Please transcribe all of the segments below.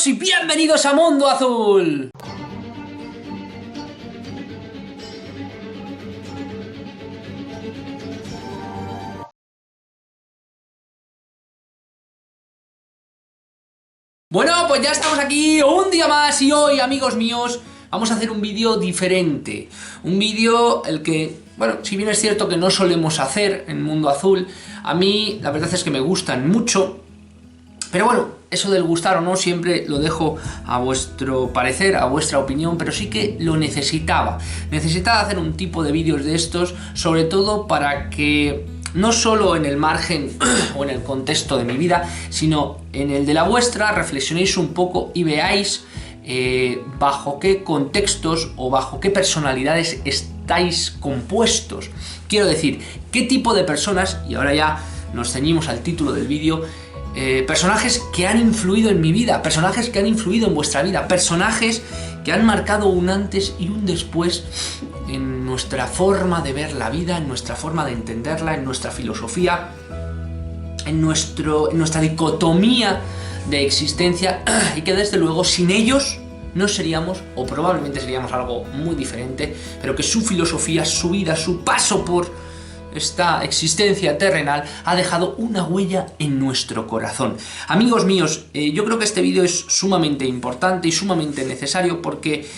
y bienvenidos a Mundo Azul. Bueno, pues ya estamos aquí un día más y hoy, amigos míos, vamos a hacer un vídeo diferente. Un vídeo el que, bueno, si bien es cierto que no solemos hacer en Mundo Azul, a mí la verdad es que me gustan mucho. Pero bueno, eso del gustar o no siempre lo dejo a vuestro parecer, a vuestra opinión, pero sí que lo necesitaba. Necesitaba hacer un tipo de vídeos de estos, sobre todo para que no solo en el margen o en el contexto de mi vida, sino en el de la vuestra, reflexionéis un poco y veáis bajo qué contextos o bajo qué personalidades estáis compuestos. Quiero decir, qué tipo de personas, y ahora ya nos ceñimos al título del vídeo, personajes que han influido en mi vida, personajes que han influido en vuestra vida, personajes que han marcado un antes y un después en nuestra forma de ver la vida, en nuestra forma de entenderla, en nuestra filosofía, en nuestra dicotomía de existencia, y que desde luego sin ellos no seríamos, o probablemente seríamos algo muy diferente, pero que su filosofía, su vida, su paso por esta existencia terrenal ha dejado una huella en nuestro corazón. Amigos míos, yo creo que este vídeo es sumamente importante y sumamente necesario porque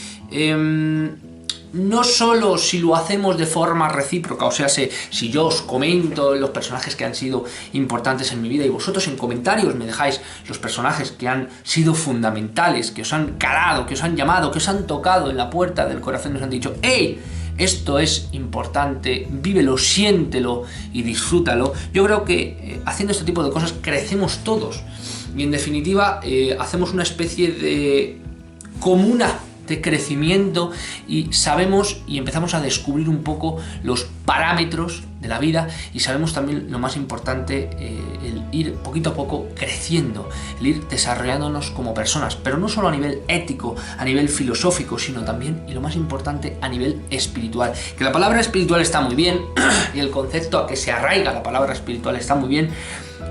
no solo si lo hacemos de forma recíproca, o sea, si yo os comento los personajes que han sido importantes en mi vida y vosotros en comentarios me dejáis los personajes que han sido fundamentales, que os han calado, que os han llamado, que os han tocado en la puerta del corazón y os han dicho ¡hey! Esto es importante, vívelo, siéntelo y disfrútalo. Yo creo que haciendo este tipo de cosas crecemos todos y en definitiva hacemos una especie de comuna de crecimiento y sabemos y empezamos a descubrir un poco los parámetros de la vida y sabemos también lo más importante, el ir poquito a poco creciendo, el ir desarrollándonos como personas, pero no solo a nivel ético, a nivel filosófico, sino también, y lo más importante, a nivel espiritual. Que la palabra espiritual está muy bien y el concepto a que se arraiga la palabra espiritual está muy bien,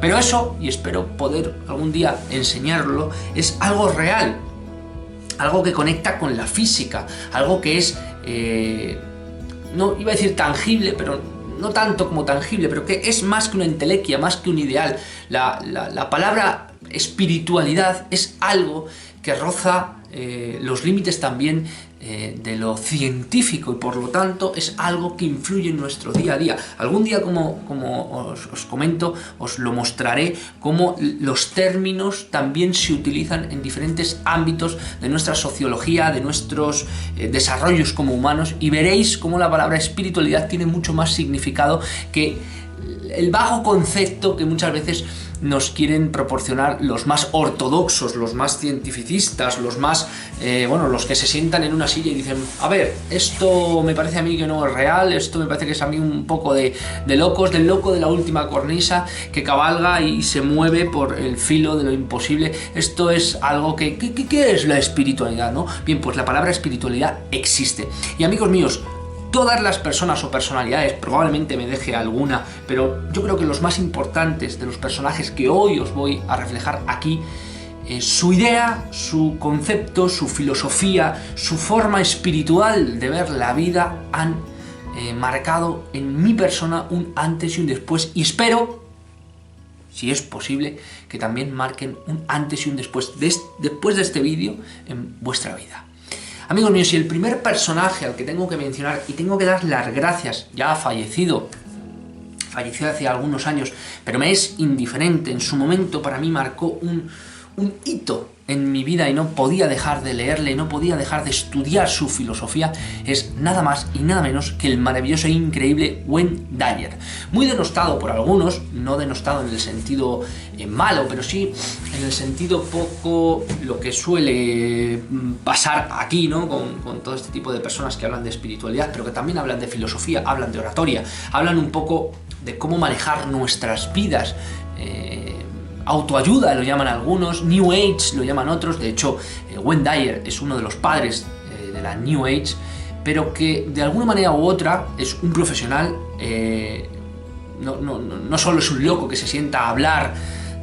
pero eso, y espero poder algún día enseñarlo, es algo real. Algo que conecta con la física, algo que es, no iba a decir tangible, pero no tanto como tangible, pero que es más que una entelequia, más que un ideal. La palabra espiritualidad es algo que roza los límites también de lo científico y por lo tanto es algo que influye en nuestro día a día. Algún día, como os comento, os lo mostraré cómo los términos también se utilizan en diferentes ámbitos de nuestra sociología, de nuestros desarrollos como humanos, y veréis cómo la palabra espiritualidad tiene mucho más significado que el vago concepto que muchas veces nos quieren proporcionar los más ortodoxos, los más cientificistas, los más, los que se sientan en una silla y dicen, a ver, esto me parece a mí que no es real, esto me parece que es a mí un poco de locos, del loco de la última cornisa que cabalga y se mueve por el filo de lo imposible. Esto es algo que ¿qué es la espiritualidad, no? Bien, pues la palabra espiritualidad existe. Y amigos míos, todas las personas o personalidades, probablemente me deje alguna, pero yo creo que los más importantes de los personajes que hoy os voy a reflejar aquí, su idea, su concepto, su filosofía, su forma espiritual de ver la vida han marcado en mi persona un antes y un después, y espero, si es posible, que también marquen un antes y un después de este vídeo en vuestra vida. Amigos míos, y el primer personaje al que tengo que mencionar, y tengo que dar las gracias, ya falleció hace algunos años, pero me es indiferente, en su momento para mí marcó un hito en mi vida y no podía dejar de leerle, no podía dejar de estudiar su filosofía, es nada más y nada menos que el maravilloso e increíble Wayne Dyer. Muy denostado por algunos, no denostado en el sentido malo, pero sí en el sentido poco lo que suele pasar aquí, ¿no? Con todo este tipo de personas que hablan de espiritualidad, pero que también hablan de filosofía, hablan de oratoria, hablan un poco de cómo manejar nuestras vidas, autoayuda lo llaman algunos, New Age lo llaman otros. De hecho, Wayne Dyer es uno de los padres de la New Age, pero que de alguna manera u otra es un profesional, no solo es un loco que se sienta a hablar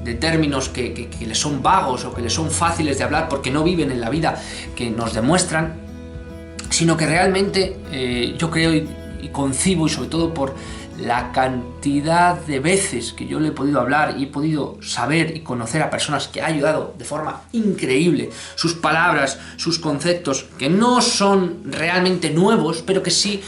de términos que les son vagos o que les son fáciles de hablar porque no viven en la vida que nos demuestran, sino que realmente yo creo y concibo, y sobre todo por la cantidad de veces que yo le he podido hablar y he podido saber y conocer a personas que ha ayudado de forma increíble, sus palabras, sus conceptos, que no son realmente nuevos, pero que sí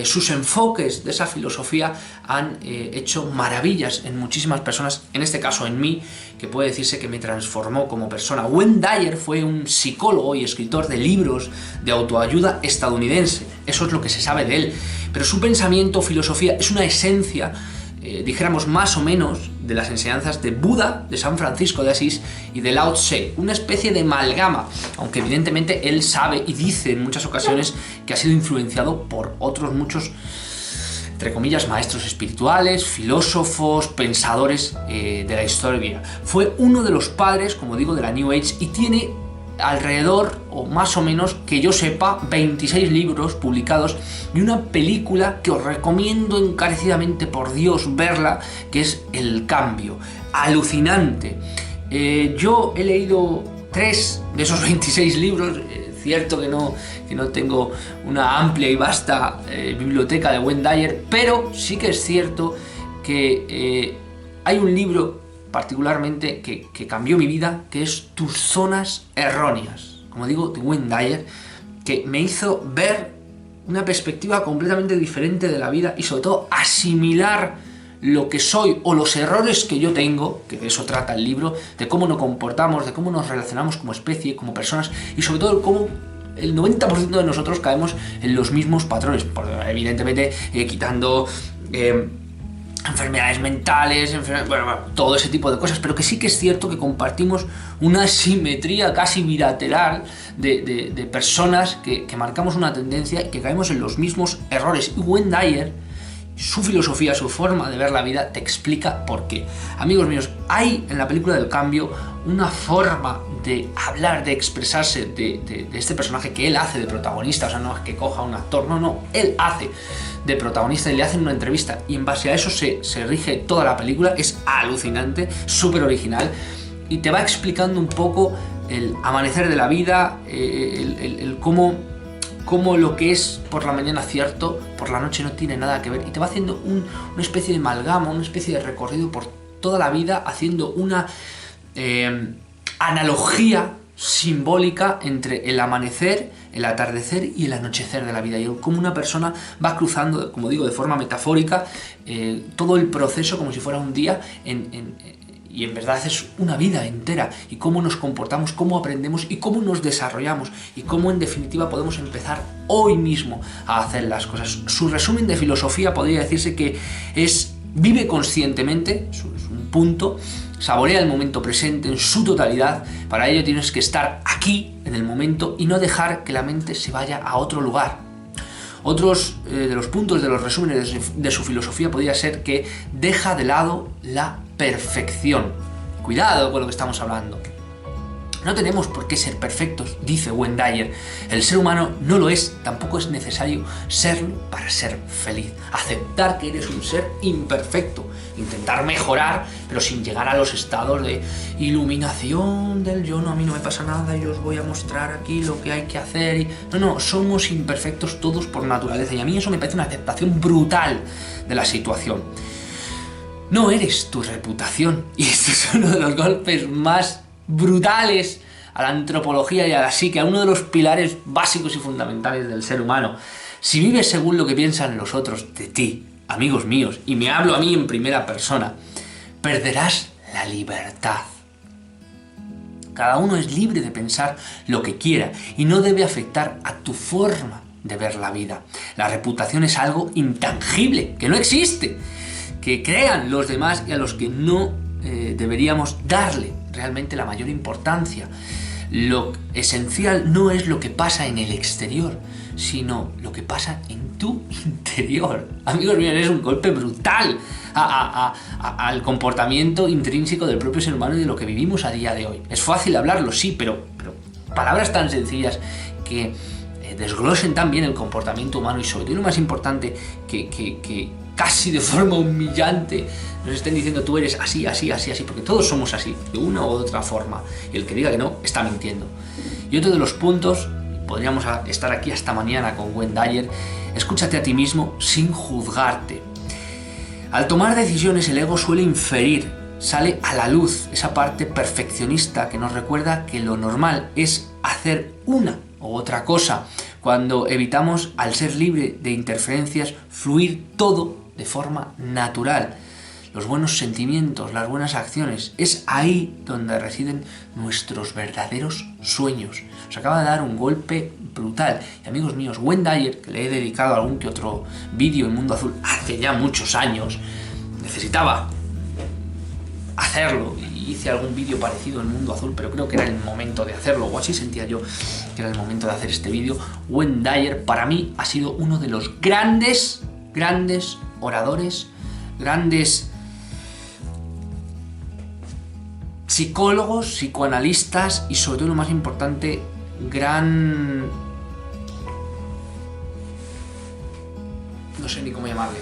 sus enfoques de esa filosofía han hecho maravillas en muchísimas personas, en este caso en mí, que puede decirse que me transformó como persona. Wayne Dyer fue un psicólogo y escritor de libros de autoayuda estadounidense, eso es lo que se sabe de él, pero su pensamiento, filosofía, es una esencia, dijéramos más o menos, de las enseñanzas de Buda, de San Francisco de Asís y de Lao Tse, una especie de amalgama, aunque evidentemente él sabe y dice en muchas ocasiones que ha sido influenciado por otros muchos, entre comillas, maestros espirituales, filósofos, pensadores de la historia. Fue uno de los padres, como digo, de la New Age y tiene alrededor, o más o menos, que yo sepa, 26 libros publicados y una película que os recomiendo encarecidamente, por Dios, verla, que es El Cambio. Alucinante. Yo he leído 3 de esos 26 libros. Cierto que no tengo una amplia y vasta biblioteca de Wayne Dyer, pero sí que es cierto que hay un libro particularmente que cambió mi vida, que es Tus zonas erróneas, como digo, de Wayne Dyer, que me hizo ver una perspectiva completamente diferente de la vida y sobre todo asimilar lo que soy o los errores que yo tengo, que de eso trata el libro, de cómo nos comportamos, de cómo nos relacionamos como especie, como personas, y sobre todo cómo el 90% de nosotros caemos en los mismos patrones, evidentemente quitando enfermedades mentales, bueno, todo ese tipo de cosas, pero que sí que es cierto que compartimos una simetría casi bilateral de personas que marcamos una tendencia y que caemos en los mismos errores. Y Wayne Dyer, su filosofía, su forma de ver la vida, te explica por qué. Amigos míos, hay en la película del Cambio una forma de hablar, de expresarse de este personaje que él hace de protagonista, o sea, no es que coja a un actor, no, él hace de protagonista y le hacen una entrevista y en base a eso se rige toda la película. Es alucinante, súper original y te va explicando un poco el amanecer de la vida, el cómo lo que es por la mañana cierto, por la noche no tiene nada que ver, y te va haciendo una especie de amalgama, una especie de recorrido por toda la vida, haciendo una analogía simbólica entre el amanecer, el atardecer y el anochecer de la vida, y como una persona va cruzando, como digo, de forma metafórica, todo el proceso como si fuera un día y en verdad es una vida entera, y cómo nos comportamos, cómo aprendemos y cómo nos desarrollamos y cómo en definitiva podemos empezar hoy mismo a hacer las cosas. Su resumen de filosofía podría decirse que es: vive conscientemente, es un punto, saborea el momento presente en su totalidad. Para ello tienes que estar aquí en el momento y no dejar que la mente se vaya a otro lugar. Otros de los puntos de los resúmenes de su filosofía podría ser que deja de lado la perfección. Cuidado con lo que estamos hablando. No tenemos por qué ser perfectos, dice Wayne Dyer. El ser humano no lo es, tampoco es necesario serlo para ser feliz. Aceptar que eres un ser imperfecto, intentar mejorar, pero sin llegar a los estados de iluminación del yo, no, a mí no me pasa nada, yo os voy a mostrar aquí lo que hay que hacer. No, somos imperfectos todos por naturaleza, y a mí eso me parece una aceptación brutal de la situación. No eres tu reputación, y este es uno de los golpes más brutales a la antropología y a la psique, a uno de los pilares básicos y fundamentales del ser humano. Si vives según lo que piensan los otros de ti, amigos míos, y me hablo a mí en primera persona, perderás la libertad. Cada uno es libre de pensar lo que quiera y no debe afectar a tu forma de ver la vida. La reputación es algo intangible, que no existe, que crean los demás y a los que no deberíamos darle realmente la mayor importancia. Lo esencial no es lo que pasa en el exterior, sino lo que pasa en tu interior. Amigos míos, es un golpe brutal al comportamiento intrínseco del propio ser humano y de lo que vivimos a día de hoy. Es fácil hablarlo, sí, pero palabras tan sencillas que desglosen tan bien el comportamiento humano y sobre todo lo más importante, que casi de forma humillante, nos estén diciendo tú eres así, así, así, así, porque todos somos así, de una u otra forma, y el que diga que no, está mintiendo. Y otro de los puntos, podríamos estar aquí hasta mañana con Wayne Dyer, escúchate a ti mismo sin juzgarte. Al tomar decisiones el ego suele inferir, sale a la luz esa parte perfeccionista que nos recuerda que lo normal es hacer una u otra cosa, cuando evitamos, al ser libre de interferencias, fluir todo de forma natural. Los buenos sentimientos, las buenas acciones, es ahí donde residen nuestros verdaderos sueños. Os acaba de dar un golpe brutal. Y amigos míos, Wayne Dyer, que le he dedicado algún que otro vídeo en Mundo Azul hace ya muchos años, necesitaba hacerlo, y hice algún vídeo parecido en Mundo Azul, pero creo que era el momento de hacerlo, o así sentía yo que era el momento de hacer este vídeo. Wayne Dyer para mí ha sido uno de los grandes oradores, grandes psicólogos, psicoanalistas y, sobre todo lo más importante, no sé ni cómo llamarle.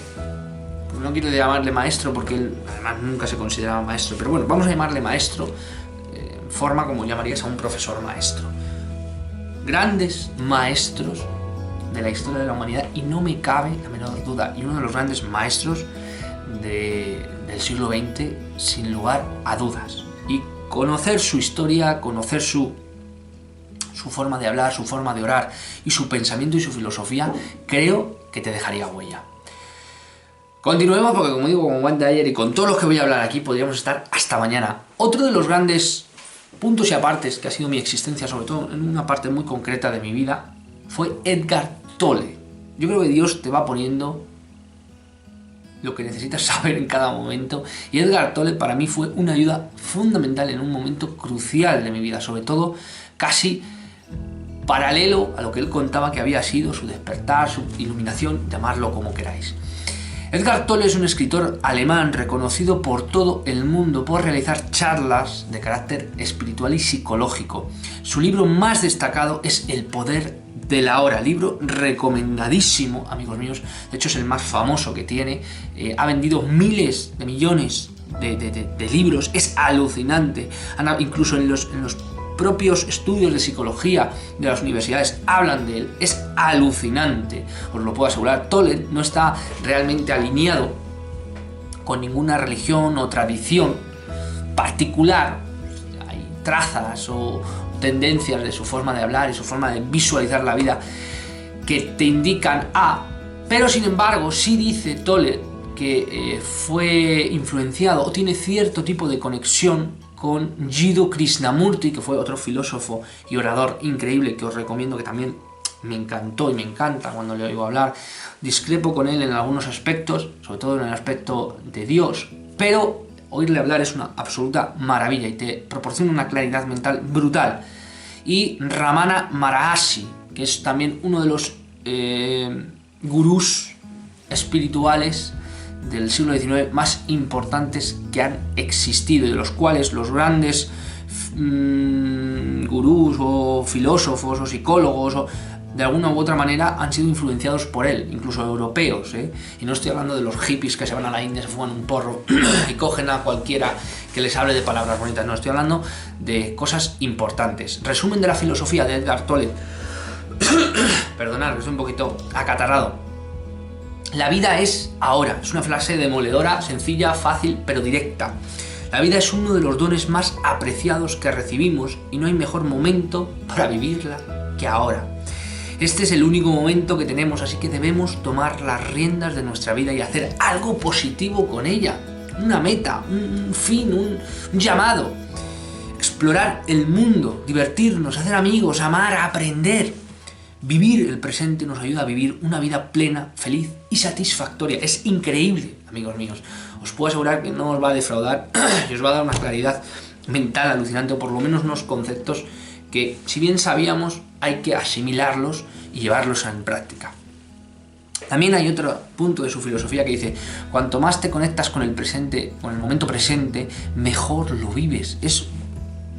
No quiero llamarle maestro porque él además nunca se consideraba maestro, pero bueno, vamos a llamarle maestro, forma como llamarías a un profesor maestro. Grandes maestros de la historia de la humanidad, y no me cabe la menor duda, y uno de los grandes maestros del siglo XX, sin lugar a dudas. Y conocer su historia, conocer su forma de hablar, su forma de orar y su pensamiento y su filosofía, creo que te dejaría huella. Continuemos, porque como digo, con Wayne Dyer y con todos los que voy a hablar aquí podríamos estar hasta mañana. Otro de los grandes puntos y apartes que ha sido mi existencia, sobre todo en una parte muy concreta de mi vida, fue Eckhart Tolle. Yo creo que Dios te va poniendo lo que necesitas saber en cada momento, y Eckhart Tolle para mí fue una ayuda fundamental en un momento crucial de mi vida, sobre todo casi paralelo a lo que él contaba que había sido su despertar, su iluminación, llamarlo como queráis. Eckhart Tolle es un escritor alemán reconocido por todo el mundo por realizar charlas de carácter espiritual y psicológico. Su libro más destacado es El poder de la hora, libro recomendadísimo, amigos míos. De hecho es el más famoso que tiene, ha vendido miles de millones de libros, es alucinante. Incluso en los propios estudios de psicología de las universidades hablan de él, es alucinante, os lo puedo asegurar. Tolle no está realmente alineado con ninguna religión o tradición particular, hay trazas o tendencias de su forma de hablar y su forma de visualizar la vida que te indican pero sin embargo sí dice Tolle que fue influenciado o tiene cierto tipo de conexión con Jiddu Krishnamurti, que fue otro filósofo y orador increíble que os recomiendo, que también me encantó y me encanta cuando le oigo hablar. Discrepo con él en algunos aspectos, sobre todo en el aspecto de Dios, pero oírle hablar es una absoluta maravilla y te proporciona una claridad mental brutal. Y Ramana Maharshi, que es también uno de los gurús espirituales del siglo XIX más importantes que han existido, y de los cuales los grandes gurús o filósofos o psicólogos de alguna u otra manera han sido influenciados por él, incluso europeos, y no estoy hablando de los hippies que se van a la India, se fuman un porro y cogen a cualquiera que les hable de palabras bonitas, no, estoy hablando de cosas importantes. Resumen de la filosofía de Eckhart Tolle. Perdonad, que estoy un poquito acatarrado. La vida es ahora, es una frase demoledora, sencilla, fácil, pero directa. La vida es uno de los dones más apreciados que recibimos y no hay mejor momento para vivirla que ahora. Este es el único momento que tenemos, así que debemos tomar las riendas de nuestra vida y hacer algo positivo con ella. Una meta, un fin, un llamado. Explorar el mundo, divertirnos, hacer amigos, amar, aprender. Vivir el presente nos ayuda a vivir una vida plena, feliz y satisfactoria. Es increíble, amigos míos. Os puedo asegurar que no os va a defraudar y os va a dar una claridad mental alucinante, o por lo menos unos conceptos que, si bien sabíamos, hay que asimilarlos y llevarlos en práctica. También hay otro punto de su filosofía que dice: cuanto más te conectas con el presente, con el momento presente, mejor lo vives. Es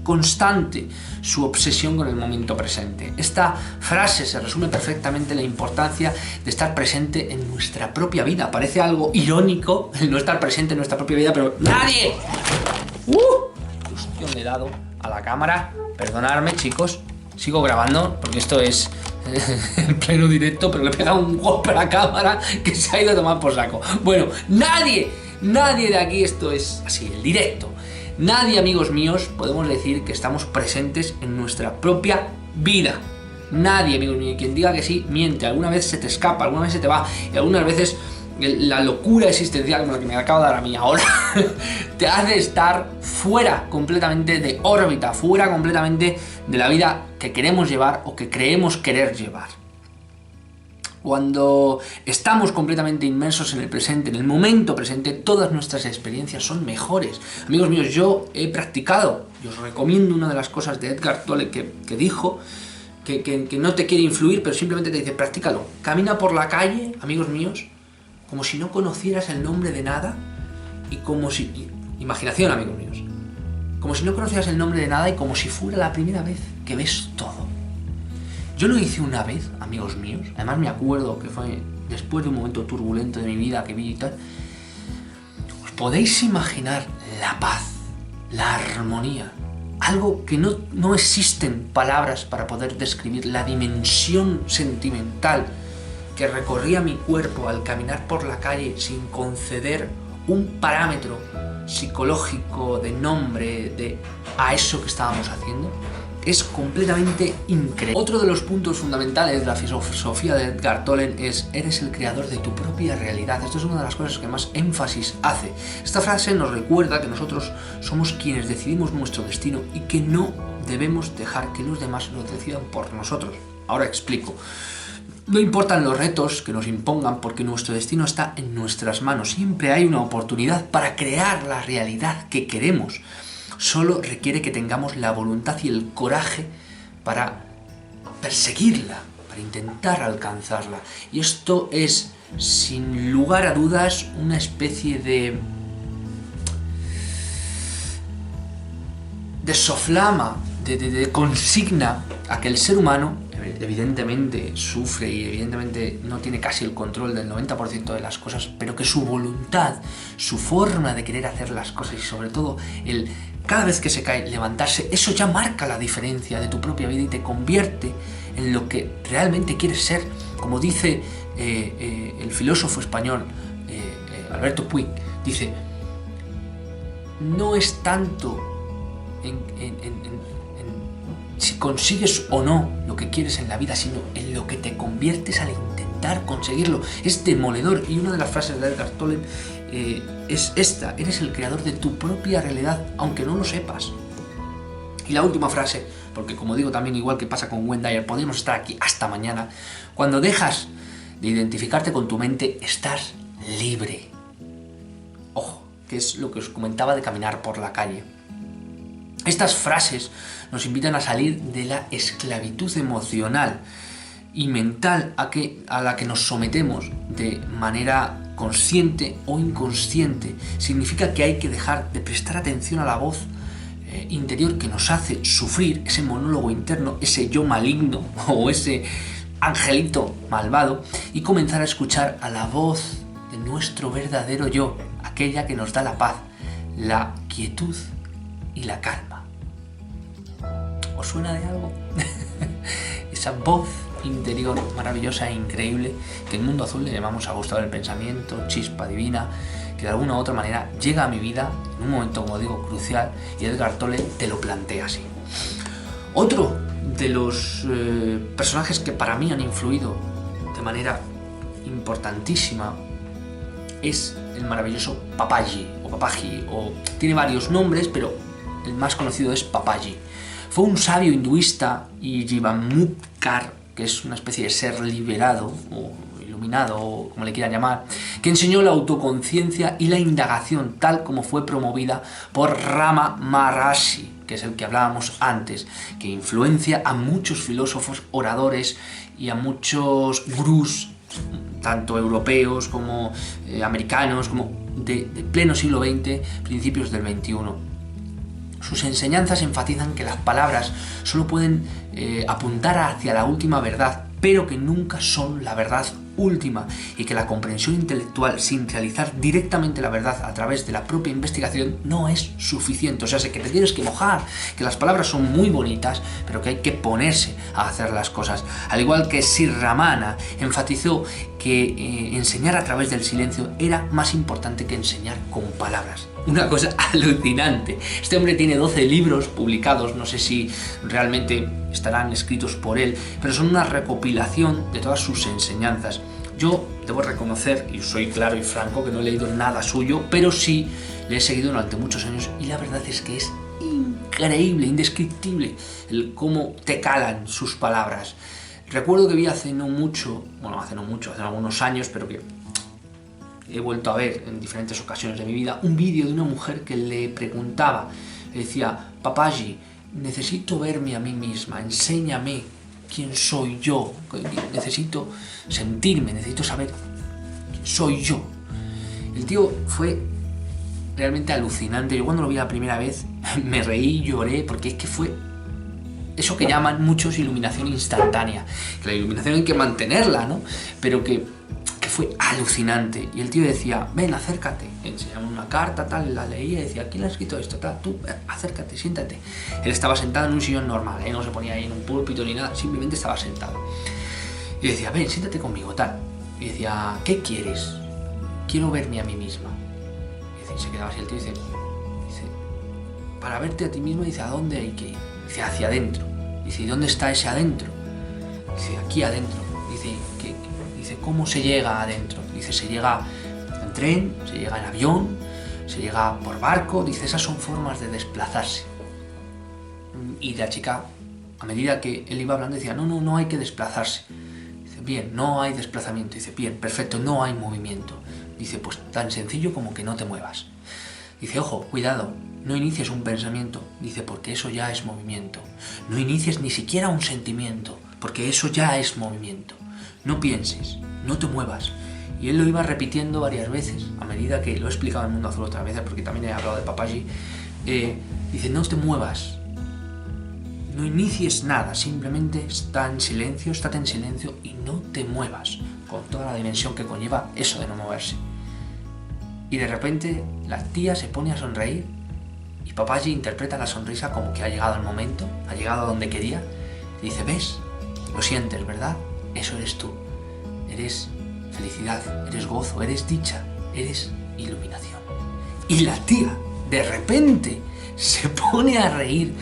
constante su obsesión con el momento presente. Esta frase se resume perfectamente la importancia de estar presente en nuestra propia vida. Parece algo irónico el no estar presente en nuestra propia vida, pero ¡nadie! Hostia, le he dado a la cámara. Perdonadme, chicos. Sigo grabando porque esto es en pleno directo, pero le he pegado un golpe a la cámara que se ha ido a tomar por saco. Bueno, nadie de aquí, esto es así, el directo. Nadie, amigos míos, podemos decir que estamos presentes en nuestra propia vida. Nadie, amigos míos. Quien diga que sí, miente. Alguna vez se te escapa, alguna vez se te va. Y algunas veces la locura existencial, como la que me acabo de dar a mí ahora, te hace estar fuera completamente de órbita, fuera completamente de la vida que queremos llevar o que creemos querer llevar. Cuando estamos completamente inmersos en el presente, en el momento presente, todas nuestras experiencias son mejores. Amigos míos, yo he practicado, y os recomiendo una de las cosas de Edgar Tolle que dijo, que no te quiere influir, pero simplemente te dice, practícalo. Camina por la calle, amigos míos, como si no conocieras el nombre de nada, y como si... Imaginación, amigos míos. Como si no conocieras el nombre de nada y como si fuera la primera vez que ves todo. Yo lo hice una vez, amigos míos, además me acuerdo que fue después de un momento turbulento de mi vida que vi y tal. ¿Os podéis imaginar la paz, la armonía? Algo que no existen palabras para poder describir, la dimensión sentimental que recorría mi cuerpo al caminar por la calle sin conceder un parámetro psicológico de nombre a eso que estábamos haciendo. Es completamente increíble. Otro de los puntos fundamentales de la filosofía de Edgar Tolle es: eres el creador de tu propia realidad. Esto es una de las cosas que más énfasis hace. Esta frase nos recuerda que nosotros somos quienes decidimos nuestro destino y que no debemos dejar que los demás lo decidan por nosotros. Ahora explico. No importan los retos que nos impongan porque nuestro destino está en nuestras manos. Siempre hay una oportunidad para crear la realidad que queremos. Solo requiere que tengamos la voluntad y el coraje para perseguirla, para intentar alcanzarla. Y esto es, sin lugar a dudas, una especie de soflama, de consigna a que el ser humano evidentemente sufre y evidentemente no tiene casi el control del 90% de las cosas, pero que su voluntad, su forma de querer hacer las cosas y sobre todo cada vez que se cae, levantarse, eso ya marca la diferencia de tu propia vida y te convierte en lo que realmente quieres ser. Como dice el filósofo español Alberto Puig, dice, no es tanto si consigues o no lo que quieres en la vida, sino en lo que te conviertes al intentar conseguirlo. Es demoledor, y una de las frases de Edgar Tolle es esta: eres el creador de tu propia realidad, aunque no lo sepas. Y la última frase, porque como digo también, igual que pasa con Wayne Dyer, podemos estar aquí hasta mañana. Cuando dejas de identificarte con tu mente, estás libre. Ojo, que es lo que os comentaba de caminar por la calle. Estas frases nos invitan a salir de la esclavitud emocional y mental a la que nos sometemos de manera consciente o inconsciente. Significa que hay que dejar de prestar atención a la voz interior que nos hace sufrir, ese monólogo interno, ese yo maligno o ese angelito malvado, y comenzar a escuchar a la voz de nuestro verdadero yo, aquella que nos da la paz, la quietud y la calma. ¿Os suena de algo? Esa voz interior maravillosa e increíble que en Mundo Azul le llamamos Agustado del Pensamiento, chispa divina, que de alguna u otra manera llega a mi vida en un momento, como digo, crucial, y Edgar Tolle te lo plantea así. Otro de los personajes que para mí han influido de manera importantísima es el maravilloso Papaji, o tiene varios nombres, pero el más conocido es Papaji. Fue un sabio hinduista y Jivamukar, que es una especie de ser liberado o iluminado, o como le quieran llamar, que enseñó la autoconciencia y la indagación tal como fue promovida por Rama Maharshi, que es el que hablábamos antes, que influencia a muchos filósofos, oradores y a muchos gurús, tanto europeos como americanos, como de pleno siglo XX, principios del XXI. Sus enseñanzas enfatizan que las palabras solo pueden apuntar hacia la última verdad, pero que nunca son la verdad última, y que la comprensión intelectual sin realizar directamente la verdad a través de la propia investigación no es suficiente. O sea, que te tienes que mojar, que las palabras son muy bonitas, pero que hay que ponerse a hacer las cosas. Al igual que Sri Ramana enfatizó que enseñar a través del silencio era más importante que enseñar con palabras. Una cosa alucinante. Este hombre tiene 12 libros publicados, no sé si realmente estarán escritos por él, pero son una recopilación de todas sus enseñanzas. Yo debo reconocer, y soy claro y franco, que no he leído nada suyo, pero sí le he seguido durante muchos años, y la verdad es que es increíble, indescriptible el cómo te calan sus palabras. Recuerdo que vi hace algunos años, pero que he vuelto a ver en diferentes ocasiones de mi vida, un vídeo de una mujer que le preguntaba, le decía: Papaji, necesito verme a mí misma, enséñame quién soy yo, necesito sentirme, necesito saber quién soy yo. El tío fue realmente alucinante. Yo cuando lo vi la primera vez me reí, lloré, porque es que fue eso que llaman muchos iluminación instantánea, que la iluminación hay que mantenerla, ¿no? Pero que fue alucinante. Y el tío decía: ven, acércate, enseñaba una carta, tal, la leía y decía: ¿quién ha escrito esto? Tal, tú, acércate, siéntate. Él estaba sentado en un sillón normal, no se ponía ahí en un púlpito ni nada, simplemente estaba sentado. Y decía: ven, siéntate conmigo, tal. Y decía: ¿qué quieres? Quiero verme a mí misma. Y se quedaba así el tío y dice: para verte a ti mismo, dice, ¿a dónde hay que ir? Dice: hacia adentro. Dice: ¿y dónde está ese adentro? Dice: aquí adentro. Dice: ¿cómo se llega adentro? Dice: se llega en tren, se llega en avión, se llega por barco. Dice: esas son formas de desplazarse. Y la chica, a medida que él iba hablando, decía: no hay que desplazarse. Dice: bien, no hay desplazamiento. Dice: bien, perfecto, no hay movimiento. Dice: pues tan sencillo como que no te muevas. Dice: ojo, cuidado, no inicies un pensamiento. Dice: porque eso ya es movimiento. No inicies ni siquiera un sentimiento, porque eso ya es movimiento. No pienses, no te muevas. Y él lo iba repitiendo varias veces, a medida que lo he explicado en el Mundo Azul otras veces, porque también he hablado de Papaji. Dice: no te muevas, no inicies nada, simplemente estate en silencio y no te muevas, con toda la dimensión que conlleva eso de no moverse. Y de repente la tía se pone a sonreír, y Papaji interpreta la sonrisa como que ha llegado el momento, ha llegado a donde quería, y dice: ¿ves? Lo sientes, ¿verdad? Eso eres tú. Eres felicidad, eres gozo, eres dicha, eres iluminación. Y la tía, de repente, se pone a reír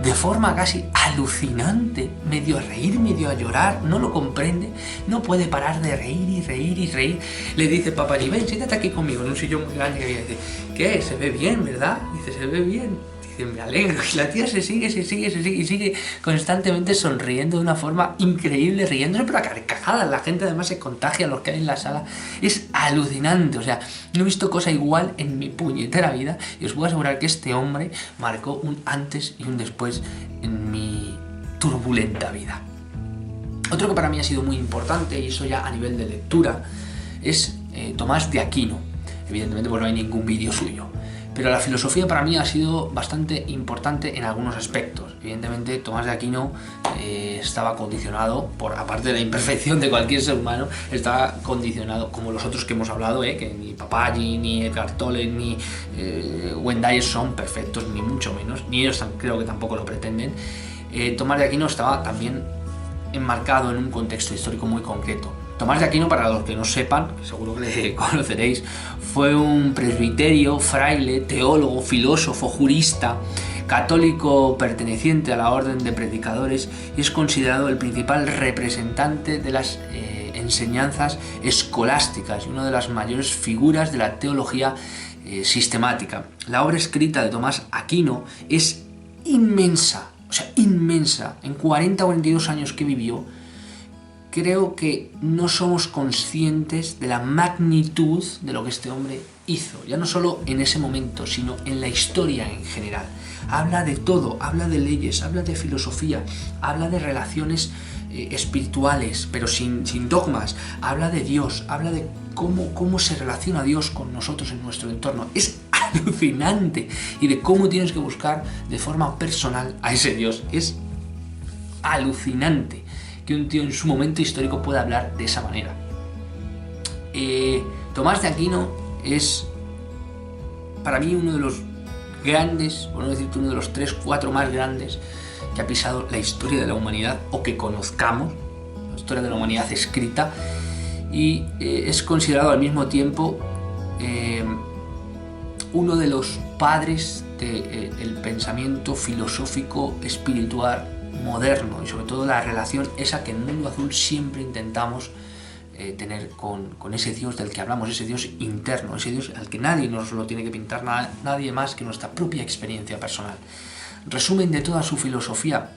de forma casi alucinante, medio a reír, medio a llorar, no lo comprende, no puede parar de reír y reír y reír. Le dice Papaji: ven, siéntate aquí conmigo, en un sillón muy grande que había. Dice: ¿qué? ¿Se ve bien, verdad? Dice: se ve bien. Dice: me alegro. Y la tía se sigue constantemente sonriendo de una forma increíble, riéndose pero a carcajadas. La gente además se contagia, los que hay en la sala. Es alucinante. O sea, no he visto cosa igual en mi puñetera vida, y os puedo asegurar que este hombre marcó un antes y un después en mi turbulenta vida. Otro que para mí ha sido muy importante, y eso ya a nivel de lectura, es Tomás de Aquino. Evidentemente pues no hay ningún vídeo suyo, pero la filosofía para mí ha sido bastante importante en algunos aspectos. Evidentemente Tomás de Aquino estaba condicionado por, aparte de la imperfección de cualquier ser humano, estaba condicionado, como los otros que hemos hablado, que ni Papaji, ni Eckhart Tolle, ni Wendayer son perfectos, ni mucho menos, ni ellos creo que tampoco lo pretenden. Tomás de Aquino estaba también enmarcado en un contexto histórico muy concreto. Tomás de Aquino, para los que no sepan, seguro que le conoceréis, fue un presbiterio, fraile, teólogo, filósofo, jurista, católico perteneciente a la orden de predicadores, y es considerado el principal representante de las enseñanzas escolásticas y una de las mayores figuras de la teología sistemática. La obra escrita de Tomás Aquino es inmensa, o sea, inmensa. En 40 o 42 años que vivió, creo que no somos conscientes de la magnitud de lo que este hombre hizo, ya no solo en ese momento, sino en la historia en general. Habla de todo, habla de leyes, habla de filosofía, habla de relaciones espirituales, pero sin dogmas, habla de Dios, habla de cómo se relaciona Dios con nosotros en nuestro entorno. Es alucinante y de cómo tienes que buscar de forma personal a ese Dios. Es alucinante que un tío en su momento histórico pueda hablar de esa manera. Tomás de Aquino es para mí uno de los grandes, por no decirte uno de los 3, 4 más grandes que ha pisado la historia de la humanidad o que conozcamos, la historia de la humanidad escrita, y es considerado al mismo tiempo uno de los padres del pensamiento filosófico espiritual moderno y sobre todo la relación esa que en Mundo Azul siempre intentamos tener con ese Dios del que hablamos, ese Dios interno, ese Dios al que nadie nos lo tiene que pintar, nadie más que nuestra propia experiencia personal. Resumen de toda su filosofía,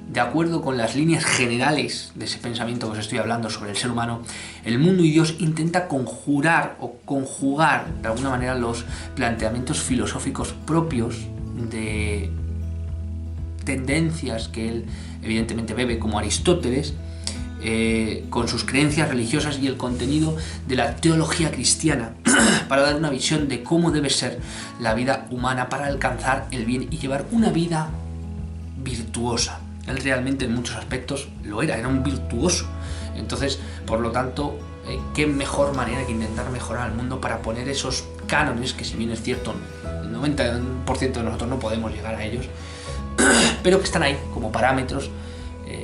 de acuerdo con las líneas generales de ese pensamiento que os estoy hablando sobre el ser humano, el mundo y Dios intenta conjurar o conjugar de alguna manera los planteamientos filosóficos propios de tendencias que él evidentemente bebe, como Aristóteles, con sus creencias religiosas y el contenido de la teología cristiana para dar una visión de cómo debe ser la vida humana para alcanzar el bien y llevar una vida virtuosa. Él realmente en muchos aspectos lo era un virtuoso. Entonces, por lo tanto, qué mejor manera que intentar mejorar el mundo para poner esos cánones, que si bien es cierto, el 90% de nosotros no podemos llegar a ellos, pero que están ahí como parámetros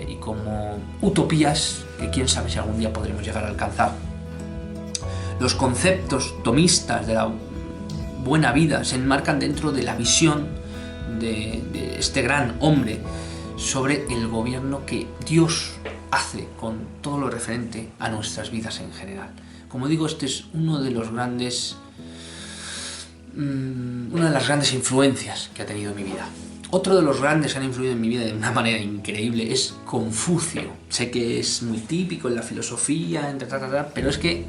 y como utopías que quién sabe si algún día podremos llegar a alcanzar. Los conceptos tomistas de la buena vida se enmarcan dentro de la visión de este gran hombre sobre el gobierno que Dios hace con todo lo referente a nuestras vidas en general. Como digo, este es una de las grandes influencias que ha tenido en mi vida. Otro de los grandes que han influido en mi vida de una manera increíble es Confucio. Sé que es muy típico en la filosofía, pero es que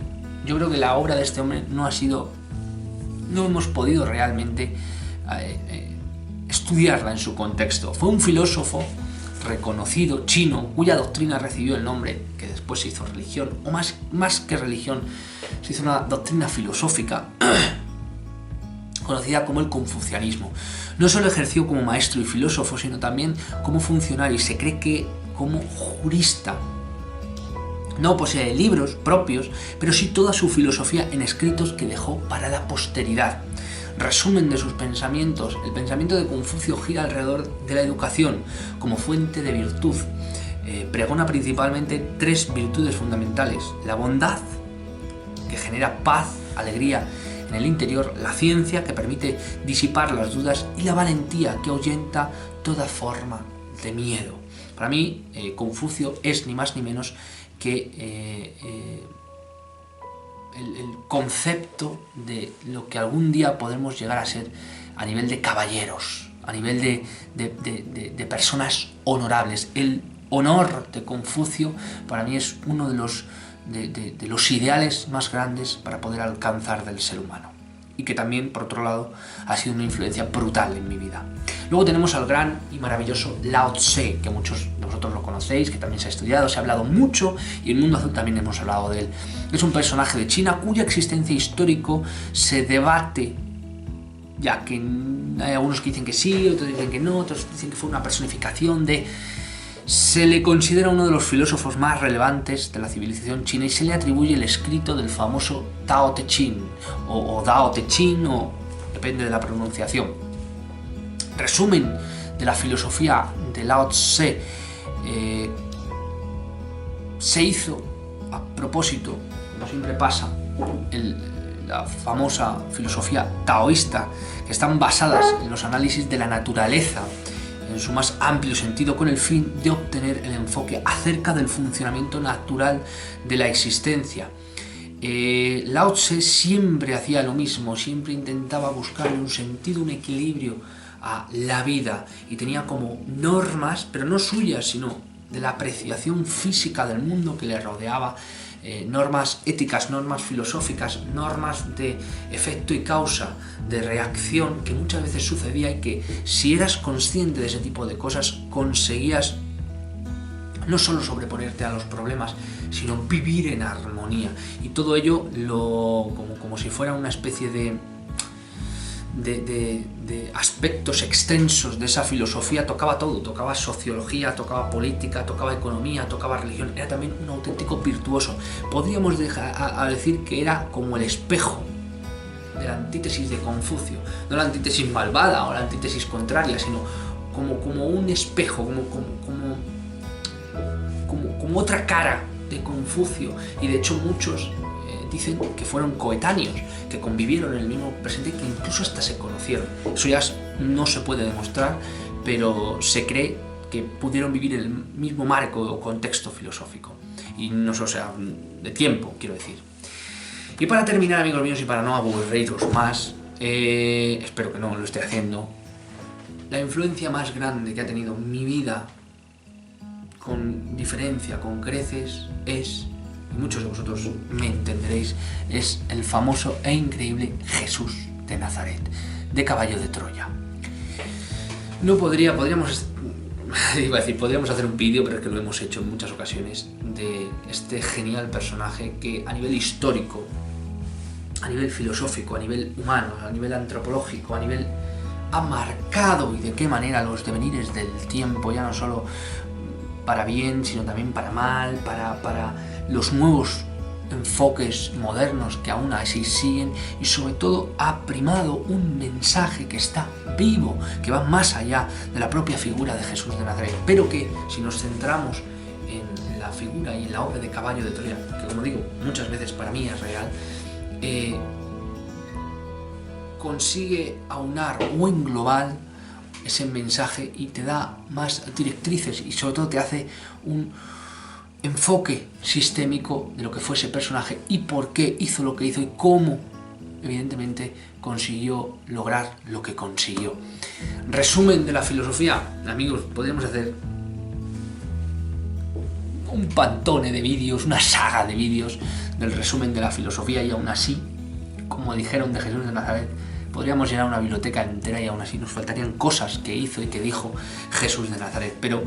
yo creo que la obra de este hombre no hemos podido realmente estudiarla en su contexto. Fue un filósofo reconocido chino cuya doctrina recibió el nombre que después se hizo religión, o más que religión, se hizo una doctrina filosófica conocida como el confucianismo. No solo ejerció como maestro y filósofo, sino también como funcionario y se cree que como jurista. No posee libros propios, pero sí toda su filosofía en escritos que dejó para la posteridad. Resumen de sus pensamientos: el pensamiento de Confucio gira alrededor de la educación como fuente de virtud. Pregona principalmente 3 virtudes fundamentales: la bondad, que genera paz, alegría en el interior, la ciencia, que permite disipar las dudas, y la valentía, que ahuyenta toda forma de miedo. Para mí, Confucio es ni más ni menos que el concepto de lo que algún día podemos llegar a ser a nivel de caballeros, a nivel de personas honorables. El honor de Confucio para mí es uno de los ideales más grandes para poder alcanzar del ser humano, y que también, por otro lado, ha sido una influencia brutal en mi vida. Luego tenemos al gran y maravilloso Lao Tse, que muchos de vosotros lo conocéis, que también se ha estudiado, se ha hablado mucho, y en Mundo Azul también hemos hablado de él. Es un personaje de China cuya existencia histórica se debate, ya que hay algunos que dicen que sí, otros dicen que no, otros dicen que fue una personificación de... Se le considera uno de los filósofos más relevantes de la civilización china y se le atribuye el escrito del famoso Tao Te Ching, o Dao Te Ching, o depende de la pronunciación. Resumen de la filosofía de Lao Tse. Se hizo a propósito, como siempre pasa, la famosa filosofía taoísta, que están basadas en los análisis de la naturaleza en su más amplio sentido, con el fin de obtener el enfoque acerca del funcionamiento natural de la existencia. Lao Tse siempre hacía lo mismo, siempre intentaba buscar un sentido, un equilibrio a la vida, y tenía como normas, pero no suyas, sino de la apreciación física del mundo que le rodeaba, normas éticas, normas filosóficas, normas de efecto y causa, de reacción, que muchas veces sucedía, y que si eras consciente de ese tipo de cosas conseguías no solo sobreponerte a los problemas, sino vivir en armonía. Y todo ello como si fuera una especie de aspectos extensos de esa filosofía, tocaba todo, tocaba sociología, tocaba política, tocaba economía, tocaba religión, era también un auténtico virtuoso. Podríamos decir que era como el espejo de la antítesis de Confucio, no la antítesis malvada o la antítesis contraria, sino como un espejo, como otra cara de Confucio. Y de hecho muchos dicen que fueron coetáneos, que convivieron en el mismo presente, que incluso hasta se conocieron. Eso ya no se puede demostrar, pero se cree que pudieron vivir en el mismo marco o contexto filosófico. Y no sé, o sea, de tiempo, quiero decir. Y para terminar, amigos míos, y para no aburriros más, espero que no lo esté haciendo, la influencia más grande que ha tenido mi vida, con diferencia, con creces, es, y muchos de vosotros me entenderéis, es el famoso e increíble Jesús de Nazaret, de caballo de Troya. Podríamos hacer un vídeo, pero es que lo hemos hecho en muchas ocasiones, de este genial personaje que a nivel histórico, a nivel filosófico, a nivel humano, a nivel antropológico, a nivel ha marcado, y de qué manera, los devenires del tiempo, ya no solo para bien, sino también para mal, para los nuevos enfoques modernos que aún así siguen, y sobre todo ha primado un mensaje que está vivo, que va más allá de la propia figura de Jesús de Nazaret, pero que si nos centramos en la figura y en la obra de caballo de Troya, que como digo, muchas veces para mí es real, consigue aunar o englobar ese mensaje y te da más directrices, y sobre todo te hace un enfoque sistémico de lo que fue ese personaje y por qué hizo lo que hizo y cómo, evidentemente, consiguió lograr lo que consiguió. Resumen de la filosofía, amigos, podríamos hacer un pantone de vídeos, una saga de vídeos del resumen de la filosofía, y aún así, como dijeron de Jesús de Nazaret, podríamos llenar una biblioteca entera y aún así nos faltarían cosas que hizo y que dijo Jesús de Nazaret. Pero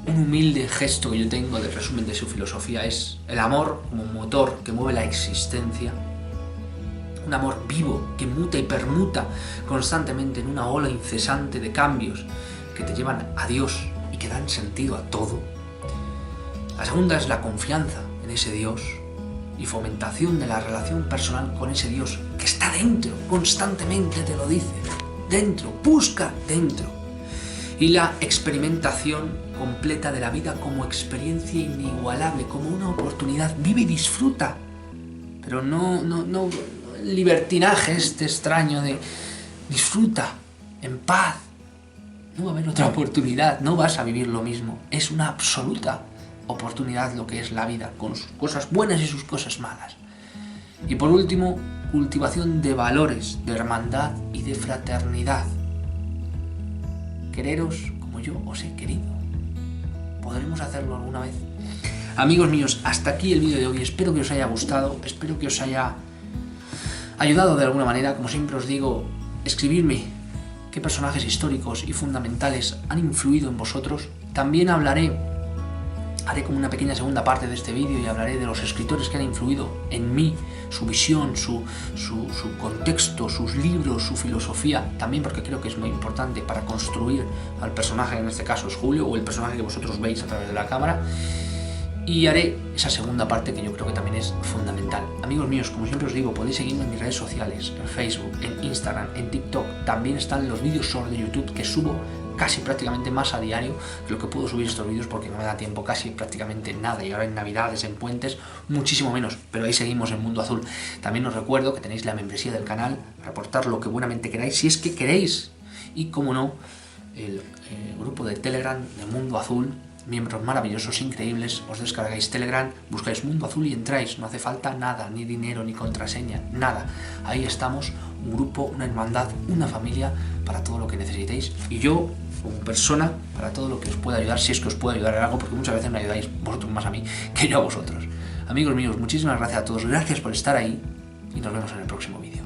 un humilde gesto que yo tengo de resumen de su filosofía es el amor como motor que mueve la existencia, un amor vivo que muta y permuta constantemente en una ola incesante de cambios que te llevan a Dios y que dan sentido a todo. La segunda es la confianza en ese Dios y fomentación de la relación personal con ese Dios que está dentro, constantemente te lo dice, dentro, busca dentro. Y la experimentación completa de la vida como experiencia inigualable, como una oportunidad, vive y disfruta, pero no el libertinaje este extraño de disfruta en paz, no va a haber otra oportunidad, no vas a vivir lo mismo, es una absoluta oportunidad lo que es la vida, con sus cosas buenas y sus cosas malas. Y por último, cultivación de valores, de hermandad y de fraternidad. Quereros como yo os he querido. ¿Podremos hacerlo alguna vez? Amigos míos, hasta aquí el vídeo de hoy. Espero que os haya gustado, espero que os haya ayudado de alguna manera. Como siempre os digo, escribidme qué personajes históricos y fundamentales han influido en vosotros. También haré como una pequeña segunda parte de este vídeo y hablaré de los escritores que han influido en mí, su visión, su contexto, sus libros, su filosofía, también porque creo que es muy importante para construir al personaje, en este caso es Julio, o el personaje que vosotros veis a través de la cámara, y haré esa segunda parte que yo creo que también es fundamental. Amigos míos, como siempre os digo, podéis seguirme en mis redes sociales, en Facebook, en Instagram, en TikTok, también están los vídeos short de YouTube que subo casi prácticamente más a diario que lo que puedo subir estos vídeos porque no me da tiempo casi prácticamente nada, y ahora en Navidades, en Puentes, muchísimo menos, pero ahí seguimos en Mundo Azul. También os recuerdo que tenéis la membresía del canal para aportar lo que buenamente queráis, si es que queréis, y como no, el grupo de Telegram de Mundo Azul, miembros maravillosos, increíbles. Os descargáis Telegram, buscáis Mundo Azul y entráis, no hace falta nada, ni dinero, ni contraseña, nada. Ahí estamos, un grupo, una hermandad, una familia, para todo lo que necesitéis, y yo como persona para todo lo que os pueda ayudar, si es que os puedo ayudar en algo, porque muchas veces me ayudáis vosotros más a mí que yo a vosotros. Amigos míos, muchísimas gracias a todos, gracias por estar ahí y nos vemos en el próximo vídeo.